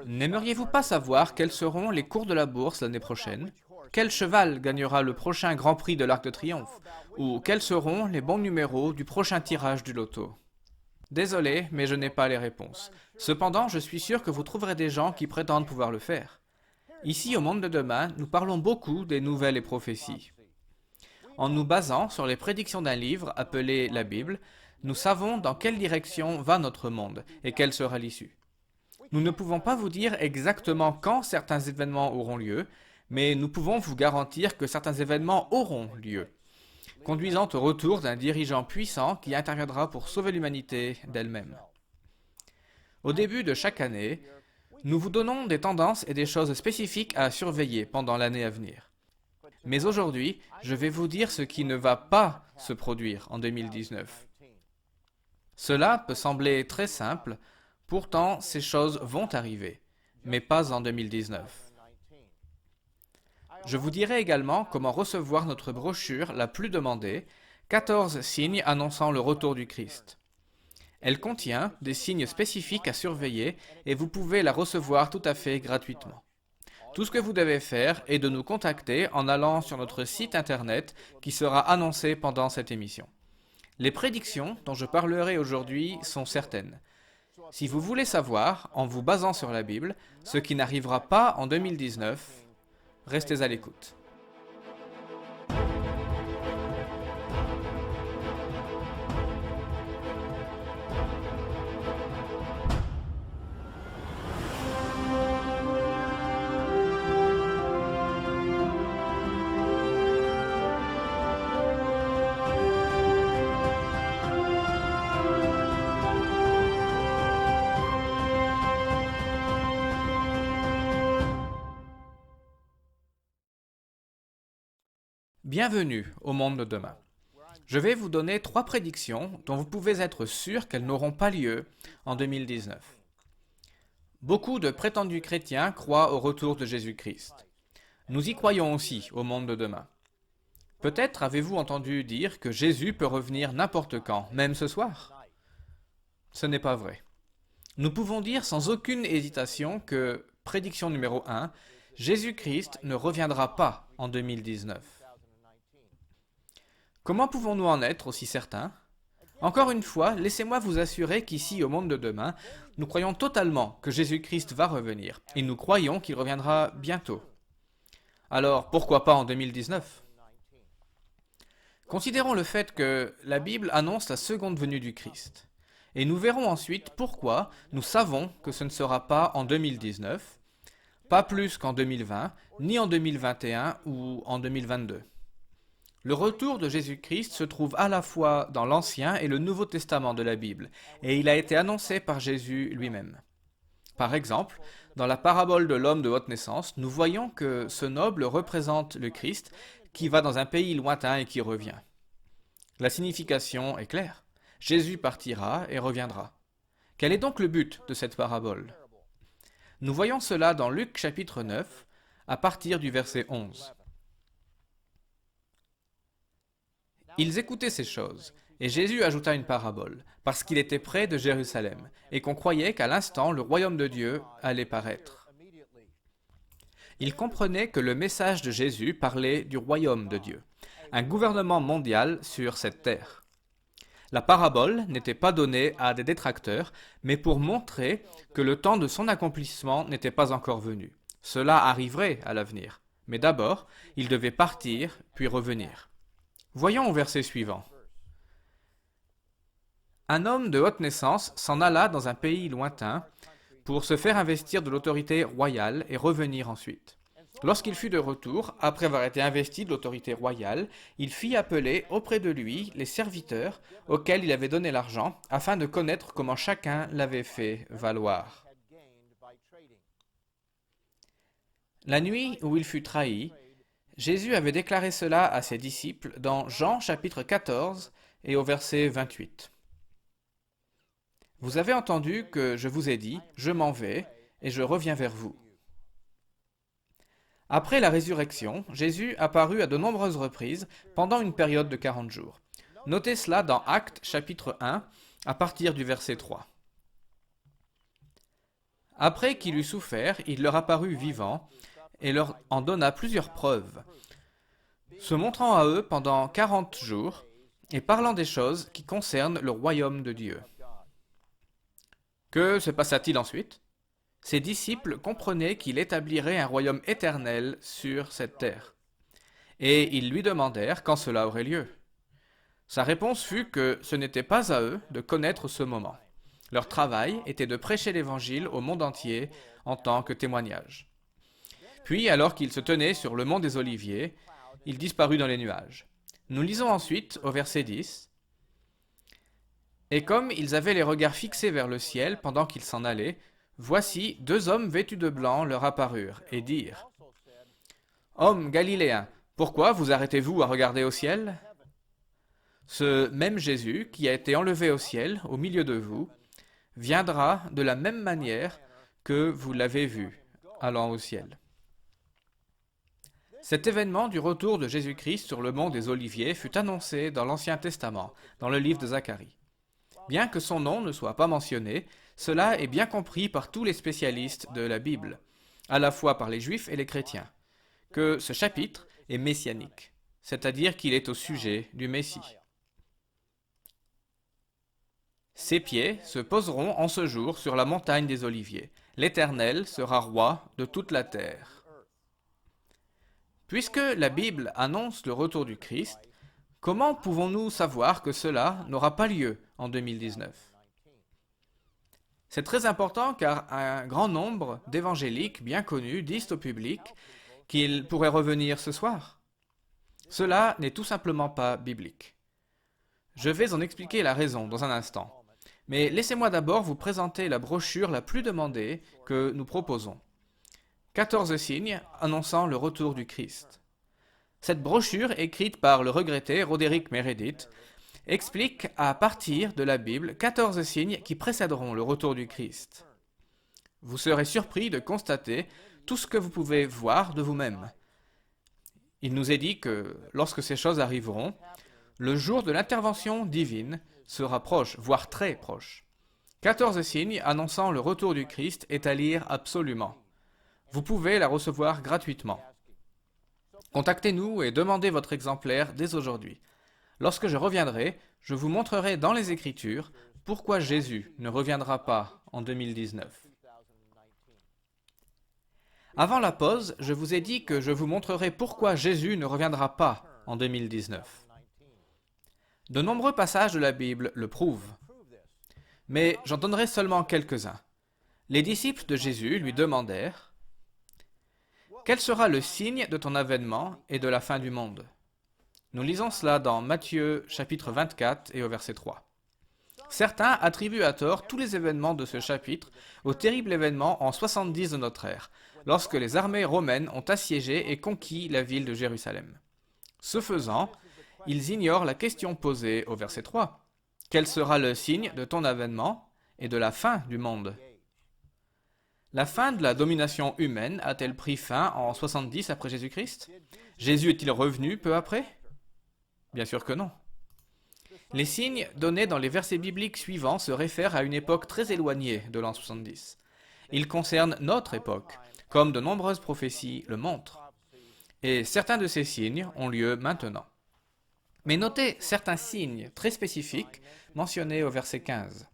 N'aimeriez-vous pas savoir quels seront les cours de la bourse l'année prochaine? Quel cheval gagnera le prochain Grand Prix de l'Arc de Triomphe? Ou quels seront les bons numéros du prochain tirage du loto? Désolé, mais je n'ai pas les réponses. Cependant, je suis sûr que vous trouverez des gens qui prétendent pouvoir le faire. Ici, au Monde de demain, nous parlons beaucoup des nouvelles et prophéties. En nous basant sur les prédictions d'un livre appelé la Bible, nous savons dans quelle direction va notre monde et quelle sera l'issue. Nous ne pouvons pas vous dire exactement quand certains événements auront lieu, mais nous pouvons vous garantir que certains événements auront lieu, conduisant au retour d'un dirigeant puissant qui interviendra pour sauver l'humanité d'elle-même. Au début de chaque année, nous vous donnons des tendances et des choses spécifiques à surveiller pendant l'année à venir. Mais aujourd'hui, je vais vous dire ce qui ne va pas se produire en 2019. Cela peut sembler très simple, pourtant ces choses vont arriver, mais pas en 2019. Je vous dirai également comment recevoir notre brochure la plus demandée, 14 signes annonçant le retour du Christ. Elle contient des signes spécifiques à surveiller et vous pouvez la recevoir tout à fait gratuitement. Tout ce que vous devez faire est de nous contacter en allant sur notre site internet qui sera annoncé pendant cette émission. Les prédictions dont je parlerai aujourd'hui sont certaines. Si vous voulez savoir, en vous basant sur la Bible, ce qui n'arrivera pas en 2019, restez à l'écoute. Bienvenue au monde de demain. Je vais vous donner 3 prédictions dont vous pouvez être sûr qu'elles n'auront pas lieu en 2019. Beaucoup de prétendus chrétiens croient au retour de Jésus-Christ. Nous y croyons aussi au monde de demain. Peut-être avez-vous entendu dire que Jésus peut revenir n'importe quand, même ce soir? Ce n'est pas vrai. Nous pouvons dire sans aucune hésitation que, prédiction numéro 1, Jésus-Christ ne reviendra pas en 2019. Comment pouvons-nous en être aussi certains? Encore une fois, laissez-moi vous assurer qu'ici, au monde de demain, nous croyons totalement que Jésus-Christ va revenir, et nous croyons qu'il reviendra bientôt. Alors, pourquoi pas en 2019? Considérons le fait que la Bible annonce la seconde venue du Christ. Et nous verrons ensuite pourquoi nous savons que ce ne sera pas en 2019, pas plus qu'en 2020, ni en 2021 ou en 2022. Le retour de Jésus-Christ se trouve à la fois dans l'Ancien et le Nouveau Testament de la Bible, et il a été annoncé par Jésus lui-même. Par exemple, dans la parabole de l'homme de haute naissance, nous voyons que ce noble représente le Christ qui va dans un pays lointain et qui revient. La signification est claire. Jésus partira et reviendra. Quel est donc le but de cette parabole? Nous voyons cela dans Luc chapitre 9, à partir du verset 11. Ils écoutaient ces choses, et Jésus ajouta une parabole, parce qu'il était près de Jérusalem, et qu'on croyait qu'à l'instant le royaume de Dieu allait paraître. Ils comprenaient que le message de Jésus parlait du royaume de Dieu, un gouvernement mondial sur cette terre. La parabole n'était pas donnée à des détracteurs, mais pour montrer que le temps de son accomplissement n'était pas encore venu. Cela arriverait à l'avenir, mais d'abord, il devait partir, puis revenir. Voyons au verset suivant. Un homme de haute naissance s'en alla dans un pays lointain pour se faire investir de l'autorité royale et revenir ensuite. Lorsqu'il fut de retour, après avoir été investi de l'autorité royale, il fit appeler auprès de lui les serviteurs auxquels il avait donné l'argent, afin de connaître comment chacun l'avait fait valoir. La nuit où il fut trahi, Jésus avait déclaré cela à ses disciples dans Jean chapitre 14 et au verset 28. Vous avez entendu que je vous ai dit, je m'en vais et je reviens vers vous. Après la résurrection, Jésus apparut à de nombreuses reprises pendant une période de 40 jours. Notez cela dans Actes chapitre 1 à partir du verset 3. Après qu'il eut souffert, il leur apparut vivant et leur en donna plusieurs preuves, se montrant à eux pendant 40 jours et parlant des choses qui concernent le royaume de Dieu. Que se passa-t-il ensuite? Ses disciples comprenaient qu'il établirait un royaume éternel sur cette terre. Et ils lui demandèrent quand cela aurait lieu. Sa réponse fut que ce n'était pas à eux de connaître ce moment. Leur travail était de prêcher l'Évangile au monde entier en tant que témoignage. Puis, alors qu'il se tenait sur le mont des Oliviers, il disparut dans les nuages. Nous lisons ensuite au verset 10. « Et comme ils avaient les regards fixés vers le ciel pendant qu'ils s'en allaient, voici 2 hommes vêtus de blanc leur apparurent et dirent : Hommes galiléens, pourquoi vous arrêtez-vous à regarder au ciel ? Ce même Jésus qui a été enlevé au ciel au milieu de vous viendra de la même manière que vous l'avez vu allant au ciel. » Cet événement du retour de Jésus-Christ sur le mont des Oliviers fut annoncé dans l'Ancien Testament, dans le livre de Zacharie. Bien que son nom ne soit pas mentionné, cela est bien compris par tous les spécialistes de la Bible, à la fois par les Juifs et les chrétiens, que ce chapitre est messianique, c'est-à-dire qu'il est au sujet du Messie. Ses pieds se poseront en ce jour sur la montagne des Oliviers. L'Éternel sera roi de toute la terre. Puisque la Bible annonce le retour du Christ, comment pouvons-nous savoir que cela n'aura pas lieu en 2019 ? C'est très important car un grand nombre d'évangéliques bien connus disent au public qu'ils pourraient revenir ce soir. Cela n'est tout simplement pas biblique. Je vais en expliquer la raison dans un instant. Mais laissez-moi d'abord vous présenter la brochure la plus demandée que nous proposons. 14 signes annonçant le retour du Christ. Cette brochure, écrite par le regretté Roderick Meredith, explique à partir de la Bible 14 signes qui précéderont le retour du Christ. Vous serez surpris de constater tout ce que vous pouvez voir de vous-même. Il nous est dit que lorsque ces choses arriveront, le jour de l'intervention divine sera proche, voire très proche. 14 signes annonçant le retour du Christ est à lire absolument. Vous pouvez la recevoir gratuitement. Contactez-nous et demandez votre exemplaire dès aujourd'hui. Lorsque je reviendrai, je vous montrerai dans les Écritures pourquoi Jésus ne reviendra pas en 2019. Avant la pause, je vous ai dit que je vous montrerai pourquoi Jésus ne reviendra pas en 2019. De nombreux passages de la Bible le prouvent, mais j'en donnerai seulement quelques-uns. Les disciples de Jésus lui demandèrent : quel sera le signe de ton avènement et de la fin du monde ? Nous lisons cela dans Matthieu chapitre 24 et au verset 3. Certains attribuent à tort tous les événements de ce chapitre au terrible événement en 70 de notre ère, lorsque les armées romaines ont assiégé et conquis la ville de Jérusalem. Ce faisant, ils ignorent la question posée au verset 3. Quel sera le signe de ton avènement et de la fin du monde ? La fin de la domination humaine a-t-elle pris fin en 70 après Jésus-Christ ? Jésus est-il revenu peu après ? Bien sûr que non. Les signes donnés dans les versets bibliques suivants se réfèrent à une époque très éloignée de l'an 70. Ils concernent notre époque, comme de nombreuses prophéties le montrent. Et certains de ces signes ont lieu maintenant. Mais notez certains signes très spécifiques mentionnés au verset 15.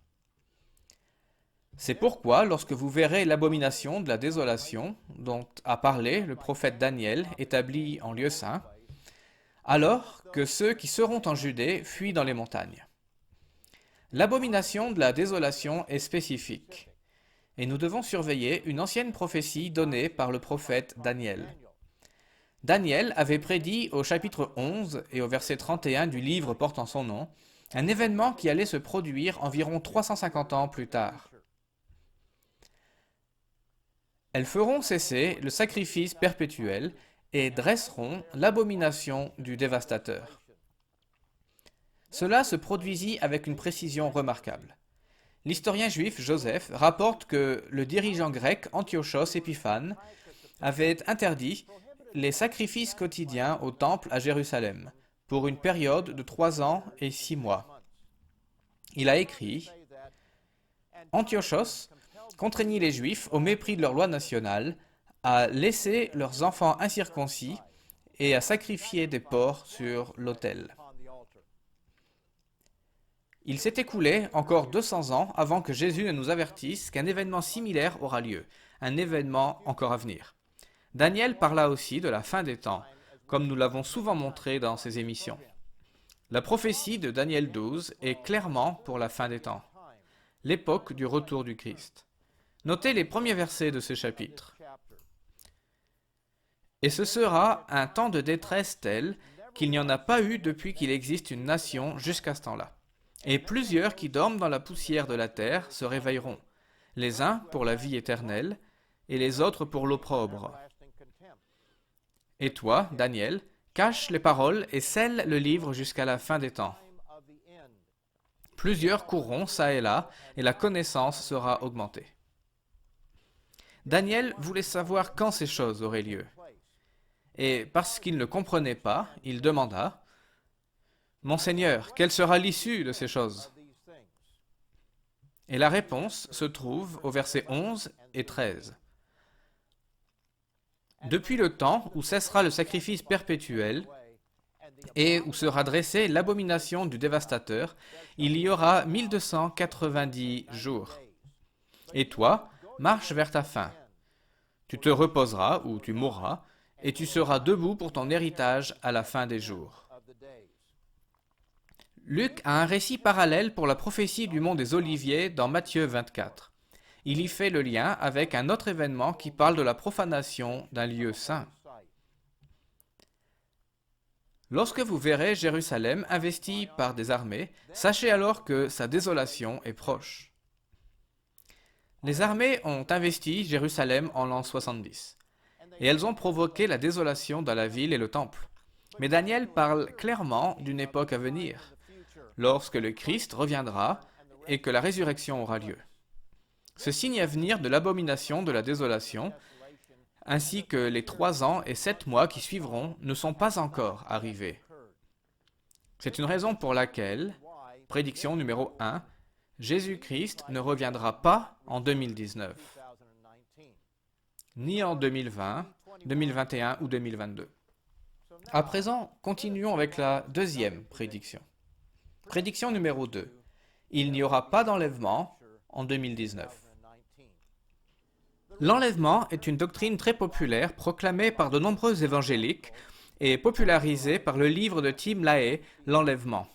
C'est pourquoi, lorsque vous verrez l'abomination de la désolation dont a parlé le prophète Daniel, établi en lieu saint, alors que ceux qui seront en Judée fuient dans les montagnes. L'abomination de la désolation est spécifique, et nous devons surveiller une ancienne prophétie donnée par le prophète Daniel. Daniel avait prédit au chapitre 11 et au verset 31 du livre portant son nom, un événement qui allait se produire environ 350 ans plus tard. Elles feront cesser le sacrifice perpétuel et dresseront l'abomination du dévastateur. Cela se produisit avec une précision remarquable. L'historien juif Joseph rapporte que le dirigeant grec Antiochos Épiphane avait interdit les sacrifices quotidiens au temple à Jérusalem pour une période de 3 ans et 6 mois. Il a écrit : Antiochos contraignit les Juifs, au mépris de leur loi nationale, à laisser leurs enfants incirconcis et à sacrifier des porcs sur l'autel. Il s'est écoulé encore 200 ans avant que Jésus ne nous avertisse qu'un événement similaire aura lieu, un événement encore à venir. Daniel parla aussi de la fin des temps, comme nous l'avons souvent montré dans ses émissions. La prophétie de Daniel 12 est clairement pour la fin des temps, l'époque du retour du Christ. Notez les premiers versets de ce chapitre. Et ce sera un temps de détresse tel qu'il n'y en a pas eu depuis qu'il existe une nation jusqu'à ce temps-là. Et plusieurs qui dorment dans la poussière de la terre se réveilleront, les uns pour la vie éternelle, et les autres pour l'opprobre. Et toi, Daniel, cache les paroles et scelle le livre jusqu'à la fin des temps. Plusieurs courront çà et là, et la connaissance sera augmentée. Daniel voulait savoir quand ces choses auraient lieu. Et parce qu'il ne comprenait pas, il demanda « Mon Seigneur, quelle sera l'issue de ces choses ?» Et la réponse se trouve au verset 11 et 13. Depuis le temps où cessera le sacrifice perpétuel et où sera dressée l'abomination du dévastateur, il y aura 1290 jours. Et toi, marche vers ta fin. Tu te reposeras ou tu mourras, et tu seras debout pour ton héritage à la fin des jours. Luc a un récit parallèle pour la prophétie du mont des Oliviers dans Matthieu 24. Il y fait le lien avec un autre événement qui parle de la profanation d'un lieu saint. Lorsque vous verrez Jérusalem investie par des armées, sachez alors que sa désolation est proche. Les armées ont investi Jérusalem en l'an 70, et elles ont provoqué la désolation dans la ville et le temple. Mais Daniel parle clairement d'une époque à venir, lorsque le Christ reviendra et que la résurrection aura lieu. Ce signe à venir de l'abomination de la désolation, ainsi que les 3 ans et 7 mois qui suivront, ne sont pas encore arrivés. C'est une raison pour laquelle, prédiction numéro 1, Jésus-Christ ne reviendra pas en 2019, ni en 2020, 2021 ou 2022. À présent, continuons avec la deuxième prédiction. Prédiction numéro 2. Il n'y aura pas d'enlèvement en 2019. L'enlèvement est une doctrine très populaire proclamée par de nombreux évangéliques et popularisée par le livre de Tim LaHaye, L'Enlèvement.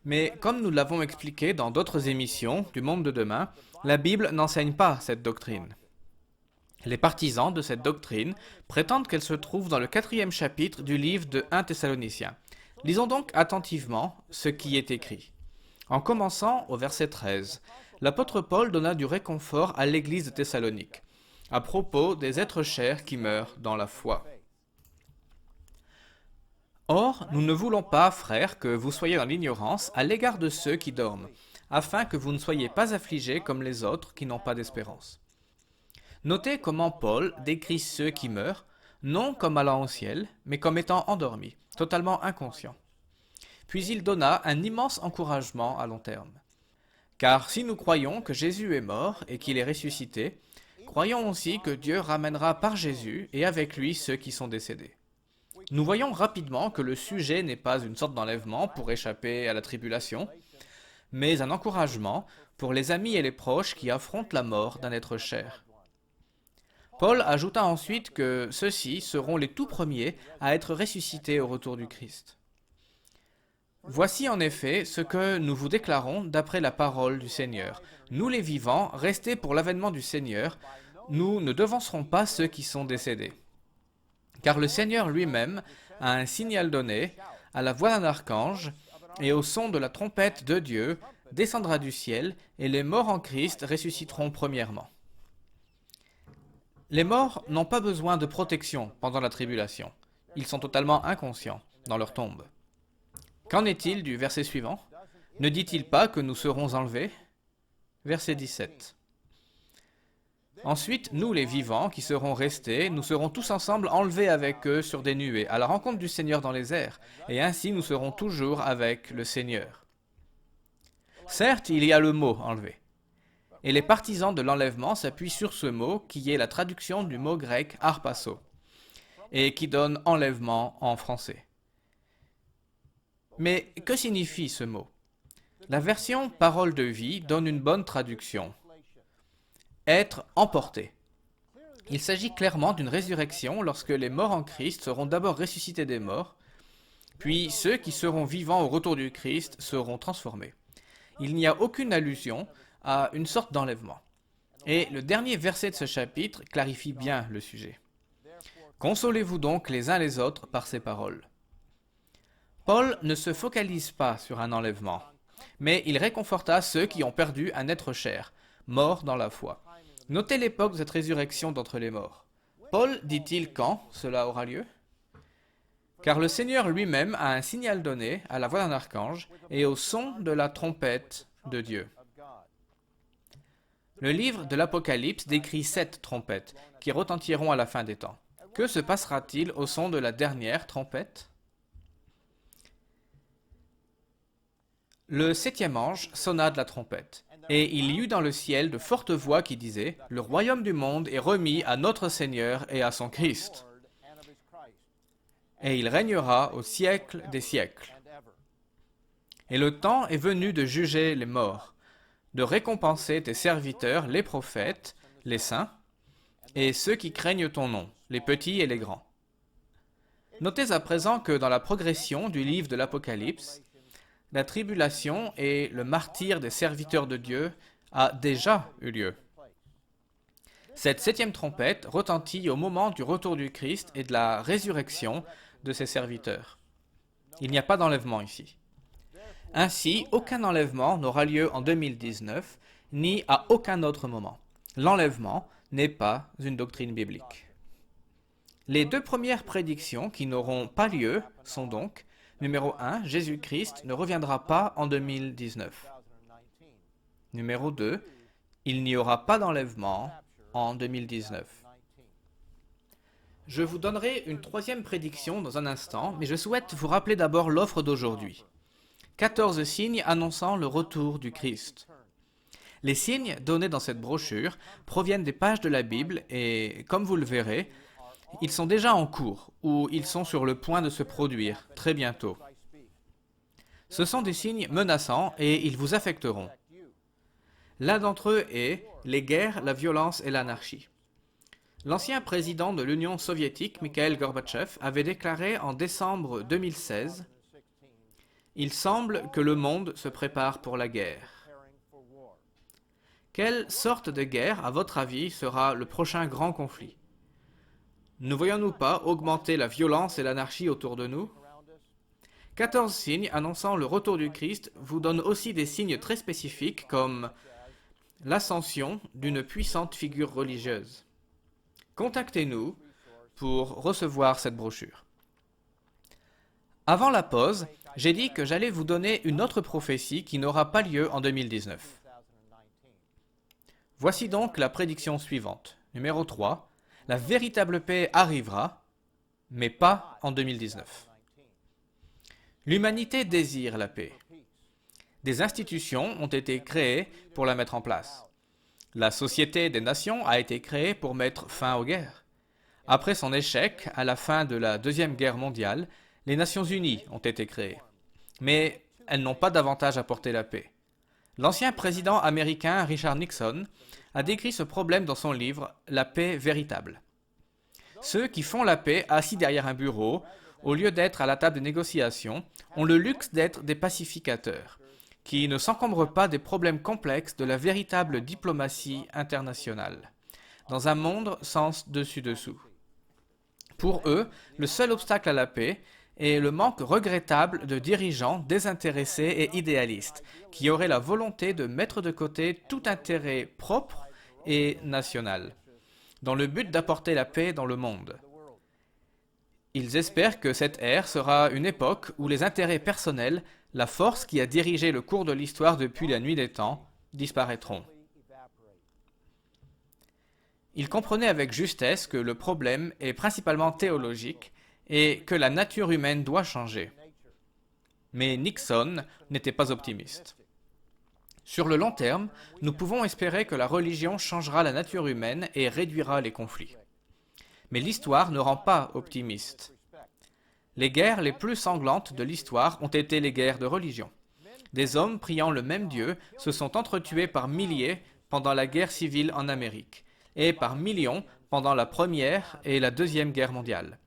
Mais comme nous l'avons expliqué dans d'autres émissions du Monde de demain, la Bible n'enseigne pas cette doctrine. Les partisans de cette doctrine prétendent qu'elle se trouve dans le 4e chapitre du livre de 1 Thessaloniciens. Lisons donc attentivement ce qui est écrit. En commençant au verset 13, l'apôtre Paul donna du réconfort à l'église de Thessalonique, à propos des êtres chers qui meurent dans la foi. Or, nous ne voulons pas, frères, que vous soyez dans l'ignorance à l'égard de ceux qui dorment, afin que vous ne soyez pas affligés comme les autres qui n'ont pas d'espérance. Notez comment Paul décrit ceux qui meurent, non comme allant au ciel, mais comme étant endormis, totalement inconscients. Puis il donna un immense encouragement à long terme. Car si nous croyons que Jésus est mort et qu'il est ressuscité, croyons aussi que Dieu ramènera par Jésus et avec lui ceux qui sont décédés. Nous voyons rapidement que le sujet n'est pas une sorte d'enlèvement pour échapper à la tribulation, mais un encouragement pour les amis et les proches qui affrontent la mort d'un être cher. Paul ajouta ensuite que ceux-ci seront les tout premiers à être ressuscités au retour du Christ. Voici en effet ce que nous vous déclarons d'après la parole du Seigneur. Nous les vivants, restés pour l'avènement du Seigneur, nous ne devancerons pas ceux qui sont décédés. Car le Seigneur lui-même a un signal donné, à la voix d'un archange, et au son de la trompette de Dieu, descendra du ciel, et les morts en Christ ressusciteront premièrement. Les morts n'ont pas besoin de protection pendant la tribulation. Ils sont totalement inconscients dans leur tombe. Qu'en est-il du verset suivant? Ne dit-il pas que nous serons enlevés? Verset 17. Ensuite, nous les vivants qui serons restés, nous serons tous ensemble enlevés avec eux sur des nuées, à la rencontre du Seigneur dans les airs, et ainsi nous serons toujours avec le Seigneur. Certes, il y a le mot « enlevé », Et les partisans de l'enlèvement s'appuient sur ce mot qui est la traduction du mot grec harpasso et qui donne enlèvement en français. Mais que signifie ce mot? La version Parole de vie donne une bonne traduction. Être emporté. Il s'agit clairement d'une résurrection lorsque les morts en Christ seront d'abord ressuscités des morts, puis ceux qui seront vivants au retour du Christ seront transformés. Il n'y a aucune allusion à une sorte d'enlèvement. Et le dernier verset de ce chapitre clarifie bien le sujet. Consolez-vous donc les uns les autres par ces paroles. Paul ne se focalise pas sur un enlèvement, mais il réconforta ceux qui ont perdu un être cher, mort dans la foi. Notez l'époque de cette résurrection d'entre les morts. Paul dit-il quand cela aura lieu? Car le Seigneur lui-même a un signal donné à la voix d'un archange et au son de la trompette de Dieu. Le livre de l'Apocalypse décrit 7 trompettes qui retentiront à la fin des temps. Que se passera-t-il au son de la dernière trompette? Le 7e ange sonna de la trompette, et il y eut dans le ciel de fortes voix qui disaient « Le royaume du monde est remis à notre Seigneur et à son Christ, et il régnera au siècle des siècles. Et le temps est venu de juger les morts, de récompenser tes serviteurs, les prophètes, les saints, et ceux qui craignent ton nom, les petits et les grands. » Notez à présent que dans la progression du livre de l'Apocalypse, la tribulation et le martyre des serviteurs de Dieu a déjà eu lieu. Cette 7e trompette retentit au moment du retour du Christ et de la résurrection de ses serviteurs. Il n'y a pas d'enlèvement ici. Ainsi, aucun enlèvement n'aura lieu en 2019, ni à aucun autre moment. L'enlèvement n'est pas une doctrine biblique. Les 2 premières prédictions qui n'auront pas lieu sont donc: numéro 1, Jésus-Christ ne reviendra pas en 2019. Numéro 2, il n'y aura pas d'enlèvement en 2019. Je vous donnerai une 3e prédiction dans un instant, mais je souhaite vous rappeler d'abord l'offre d'aujourd'hui. 14 signes annonçant le retour du Christ. Les signes donnés dans cette brochure proviennent des pages de la Bible et, comme vous le verrez, ils sont déjà en cours ou ils sont sur le point de se produire très bientôt. Ce sont des signes menaçants et ils vous affecteront. L'un d'entre eux est les guerres, la violence et l'anarchie. L'ancien président de l'Union soviétique, Mikhail Gorbatchev, avait déclaré en décembre 2016 « Il semble que le monde se prépare pour la guerre ». Quelle sorte de guerre, à votre avis, sera le prochain grand conflit? Ne voyons-nous pas augmenter la violence et l'anarchie autour de nous? 14 signes annonçant le retour du Christ vous donnent aussi des signes très spécifiques comme l'ascension d'une puissante figure religieuse. Contactez-nous pour recevoir cette brochure. Avant la pause, j'ai dit que j'allais vous donner une autre prophétie qui n'aura pas lieu en 2019. Voici donc la prédiction suivante. Numéro 3. La véritable paix arrivera, mais pas en 2019. L'humanité désire la paix. Des institutions ont été créées pour la mettre en place. La Société des Nations a été créée pour mettre fin aux guerres. Après son échec à la fin de la Deuxième Guerre mondiale, les Nations Unies ont été créées. Mais elles n'ont pas davantage apporté la paix. L'ancien président américain Richard Nixon a décrit ce problème dans son livre « La paix véritable ». Ceux qui font la paix assis derrière un bureau, au lieu d'être à la table de négociation, ont le luxe d'être des pacificateurs, qui ne s'encombrent pas des problèmes complexes de la véritable diplomatie internationale, dans un monde sans dessus-dessous. Pour eux, le seul obstacle à la paix est le manque regrettable de dirigeants désintéressés et idéalistes, qui auraient la volonté de mettre de côté tout intérêt propre et national, dans le but d'apporter la paix dans le monde. Ils espèrent que cette ère sera une époque où les intérêts personnels, la force qui a dirigé le cours de l'histoire depuis la nuit des temps, disparaîtront. Ils comprenaient avec justesse que le problème est principalement théologique et que la nature humaine doit changer. Mais Nixon n'était pas optimiste. Sur le long terme, nous pouvons espérer que la religion changera la nature humaine et réduira les conflits. Mais l'histoire ne rend pas optimiste. Les guerres les plus sanglantes de l'histoire ont été les guerres de religion. Des hommes priant le même Dieu se sont entretués par milliers pendant la guerre civile en Amérique, et par millions pendant la Première et la Deuxième Guerre mondiale.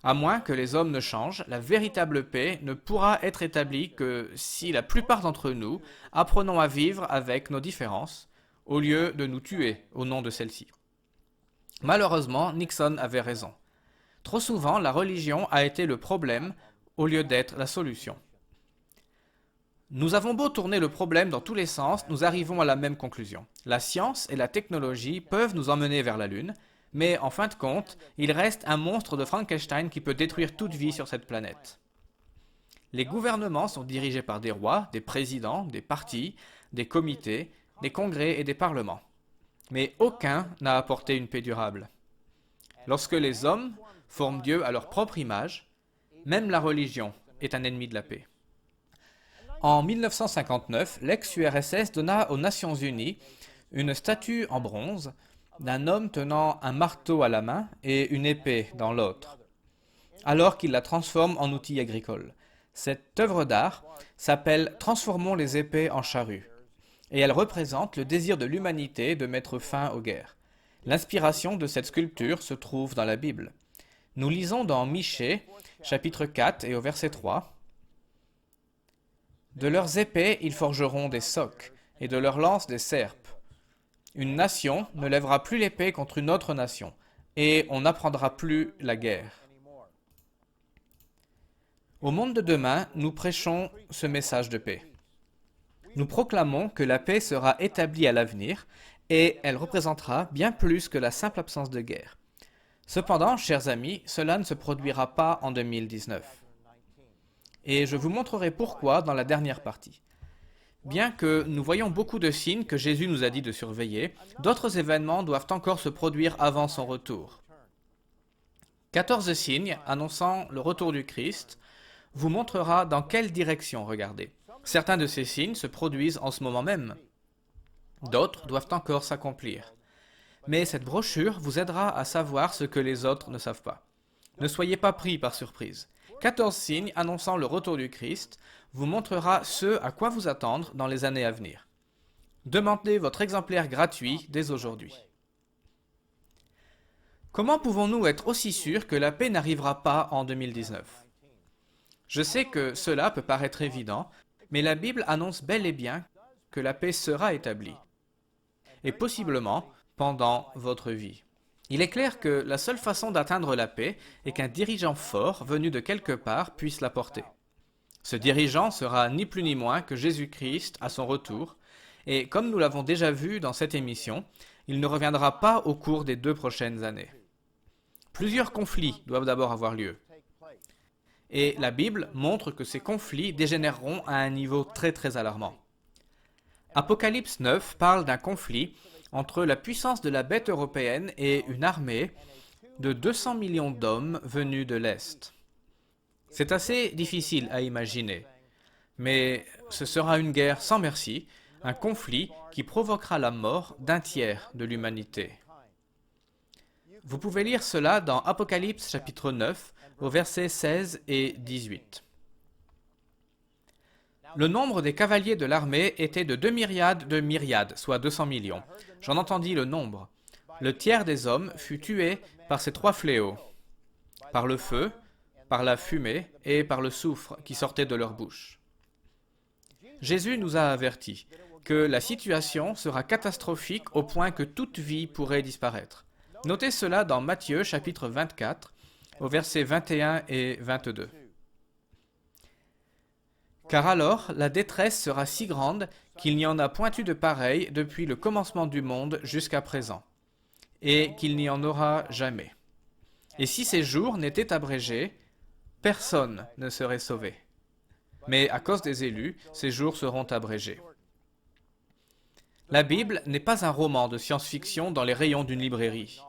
À moins que les hommes ne changent, la véritable paix ne pourra être établie que si la plupart d'entre nous apprenons à vivre avec nos différences, au lieu de nous tuer au nom de celles-ci. Malheureusement, Nixon avait raison. Trop souvent, la religion a été le problème au lieu d'être la solution. Nous avons beau tourner le problème dans tous les sens, nous arrivons à la même conclusion. La science et la technologie peuvent nous emmener vers la Lune, mais en fin de compte, il reste un monstre de Frankenstein qui peut détruire toute vie sur cette planète. Les gouvernements sont dirigés par des rois, des présidents, des partis, des comités, des congrès et des parlements. Mais aucun n'a apporté une paix durable. Lorsque les hommes forment Dieu à leur propre image, même la religion est un ennemi de la paix. En 1959, l'ex-URSS donna aux Nations Unies une statue en bronze d'un homme tenant un marteau à la main et une épée dans l'autre, alors qu'il la transforme en outil agricole. Cette œuvre d'art s'appelle « Transformons les épées en charrues » et elle représente le désir de l'humanité de mettre fin aux guerres. L'inspiration de cette sculpture se trouve dans la Bible. Nous lisons dans Michée, chapitre 4 et au verset 3, « De leurs épées ils forgeront des socs, et de leurs lances des serpes. Une nation ne lèvera plus l'épée contre une autre nation, et on n'apprendra plus la guerre. » Au monde de demain, nous prêchons ce message de paix. Nous proclamons que la paix sera établie à l'avenir, et elle représentera bien plus que la simple absence de guerre. Cependant, chers amis, cela ne se produira pas en 2019. Et je vous montrerai pourquoi dans la dernière partie. Bien que nous voyons beaucoup de signes que Jésus nous a dit de surveiller, d'autres événements doivent encore se produire avant son retour. 14 signes annonçant le retour du Christ vous montrera dans quelle direction regarder. Certains de ces signes se produisent en ce moment même. D'autres doivent encore s'accomplir. Mais cette brochure vous aidera à savoir ce que les autres ne savent pas. Ne soyez pas pris par surprise. 14 signes annonçant le retour du Christ vous montrera ce à quoi vous attendre dans les années à venir. Demandez votre exemplaire gratuit dès aujourd'hui. Comment pouvons-nous être aussi sûrs que la paix n'arrivera pas en 2019 ? Je sais que cela peut paraître évident, mais la Bible annonce bel et bien que la paix sera établie, et possiblement pendant votre vie. Il est clair que la seule façon d'atteindre la paix est qu'un dirigeant fort, venu de quelque part, puisse l'apporter. Ce dirigeant sera ni plus ni moins que Jésus-Christ à son retour, et comme nous l'avons déjà vu dans cette émission, il ne reviendra pas au cours des 2 prochaines années. Plusieurs conflits doivent d'abord avoir lieu. Et la Bible montre que ces conflits dégénéreront à un niveau très alarmant. Apocalypse 9 parle d'un conflit entre la puissance de la bête européenne et une armée de 200 millions d'hommes venus de l'Est. C'est assez difficile à imaginer, mais ce sera une guerre sans merci, un conflit qui provoquera la mort d'un tiers de l'humanité. Vous pouvez lire cela dans Apocalypse chapitre 9, au versets 16 et 18. Le nombre des cavaliers de l'armée était de 2 myriades de myriades, soit 200 millions. J'en entendis le nombre. Le tiers des hommes fut tué par ces 3 fléaux, par le feu, par la fumée et par le soufre qui sortait de leur bouche. Jésus nous a avertis que la situation sera catastrophique au point que toute vie pourrait disparaître. Notez cela dans Matthieu chapitre 24, au versets 21 et 22. Car alors la détresse sera si grande qu'il n'y en a point eu de pareil depuis le commencement du monde jusqu'à présent, et qu'il n'y en aura jamais. Et si ces jours n'étaient abrégés, personne ne serait sauvé. Mais à cause des élus, ces jours seront abrégés. La Bible n'est pas un roman de science-fiction dans les rayons d'une librairie.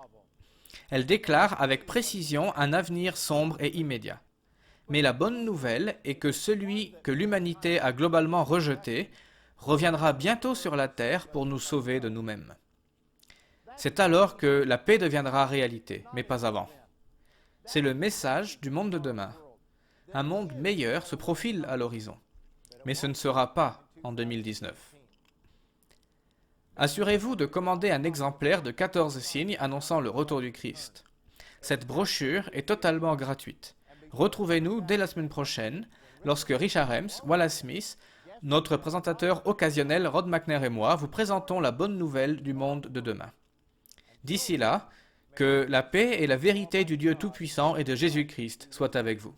Elle déclare avec précision un avenir sombre et immédiat. Mais la bonne nouvelle est que celui que l'humanité a globalement rejeté reviendra bientôt sur la terre pour nous sauver de nous-mêmes. C'est alors que la paix deviendra réalité, mais pas avant. C'est le message du monde de demain. Un monde meilleur se profile à l'horizon, mais ce ne sera pas en 2019. Assurez-vous de commander un exemplaire de 14 signes annonçant le retour du Christ. Cette brochure est totalement gratuite. Retrouvez-nous dès la semaine prochaine, lorsque Richard Helms, Wallace Smith, notre présentateur occasionnel Rod McNair et moi vous présentons la bonne nouvelle du monde de demain. D'ici là, que la paix et la vérité du Dieu Tout-Puissant et de Jésus-Christ soient avec vous.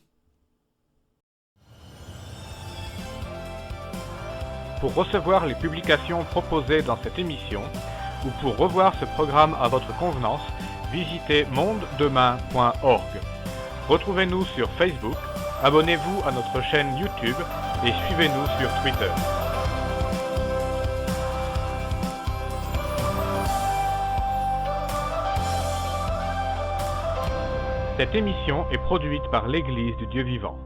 Pour recevoir les publications proposées dans cette émission ou pour revoir ce programme à votre convenance, visitez mondedemain.org. Retrouvez-nous sur Facebook, abonnez-vous à notre chaîne YouTube et suivez-nous sur Twitter. Cette émission est produite par l'Église du Dieu vivant.